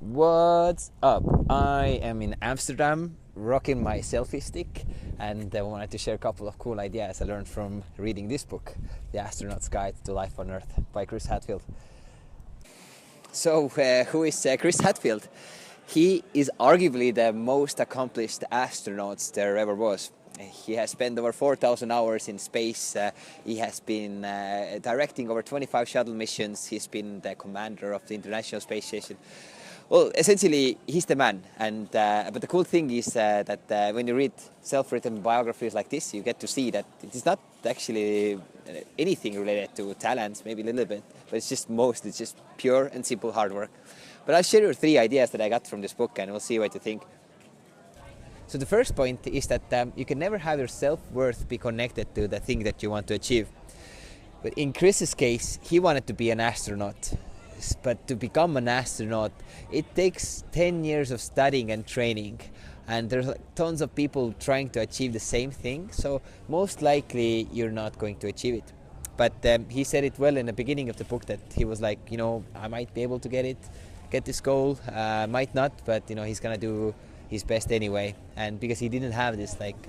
What's up? I am in Amsterdam rocking my selfie stick, and I wanted to share a couple of cool ideas I learned from reading this book, The Astronuts Guide to Life on Earth by Chris Hadfield. So who is Chris Hadfield? He is arguably the most accomplished astronaut there ever was. He has spent over 4,000 hours in space. He has been directing over 25 shuttle missions. He's been the commander of the International Space Station. Well, essentially, he's the man. And but the cool thing is that when you read self-written biographies like this, you get to see that it is not actually anything related to talents, maybe a little bit, but it's just pure and simple hard work. But I'll share you 3 ideas that I got from this book, and we'll see what you think. So the first point is that you can never have your self-worth be connected to the thing that you want to achieve. But in Chris's case, he wanted to be an astronaut. But to become an astronaut, it takes 10 years of studying and training. And there's tons of people trying to achieve the same thing. So most likely you're not going to achieve it. But he said it well in the beginning of the book that he was like, I might be able to get this goal, might not, but he's gonna do his best anyway. And because he didn't have this like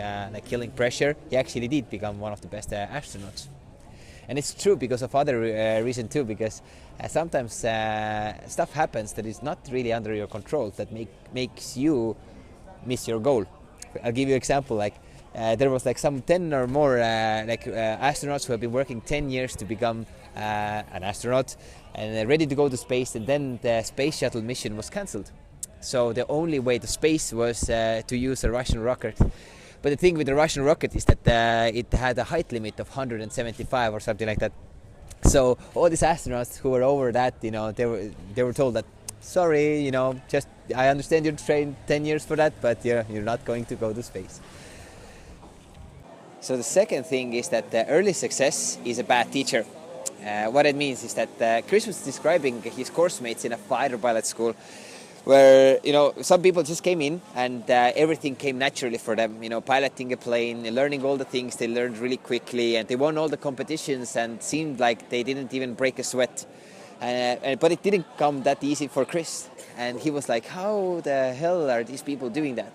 killing pressure, he actually did become one of the best astronauts. And it's true because of other reason too, because sometimes stuff happens that is not really under your control, that makes you miss your goal. I'll give you an example. There was some 10 or more astronauts who have been working 10 years to become an astronaut and ready to go to space, and then the space shuttle mission was cancelled. So the only way to space was to use a Russian rocket. But the thing with the Russian rocket is that it had a height limit of 175 or something like that. So all these astronauts who were over that, they were told that, sorry, I understand you trained 10 years for that, but you're not going to go to space. So the second thing is that early success is a bad teacher. What it means is that Chris was describing his course mates in a fighter pilot school, where some people just came in and everything came naturally for them. Piloting a plane, learning all the things they learned really quickly, and they won all the competitions and seemed like they didn't even break a sweat. But it didn't come that easy for Chris, and he was like, how the hell are these people doing that?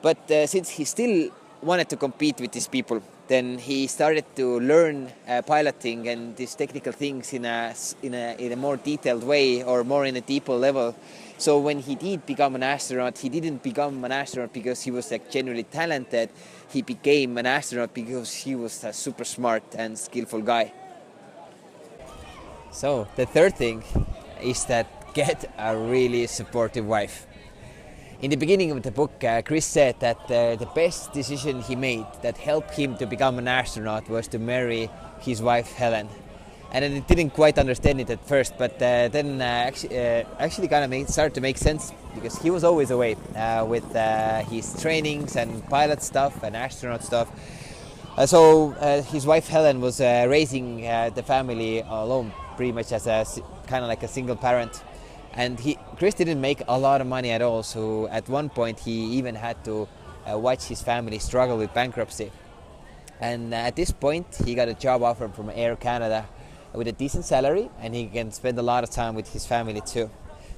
But since he still wanted to compete with these people, then he started to learn piloting and these technical things in a more detailed way, or more in a deeper level. So when he did become an astronaut, he didn't become an astronaut because he was genuinely talented. He became an astronaut because he was a super smart and skillful guy. So the third thing is that get a really supportive wife. In the beginning of the book, Chris said that the best decision he made that helped him to become an astronaut was to marry his wife Helen. And he didn't quite understand it at first, but then actually kind of started to make sense, because he was always away with his trainings and pilot stuff and astronaut stuff. So his wife Helen was raising the family alone, pretty much as a kind of like a single parent. And Chris didn't make a lot of money at all, so at one point he even had to watch his family struggle with bankruptcy. And at this point he got a job offer from Air Canada with a decent salary, and he can spend a lot of time with his family too.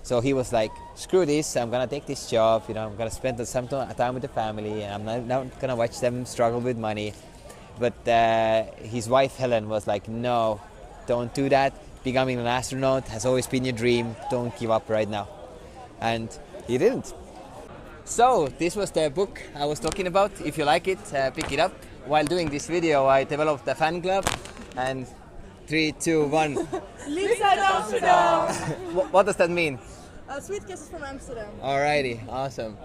So he was like, screw this, I'm gonna take this job, I'm gonna spend some time with the family, and I'm not gonna watch them struggle with money. But his wife Helen was like, no, don't do that. Becoming an astronaut has always been your dream. Don't give up right now. And he didn't. So this was the book I was talking about. If you like it, pick it up. While doing this video, I developed a fan club. And 3, 2, 1. Lives at Amsterdam! What does that mean? Sweet kisses from Amsterdam. Alrighty, awesome.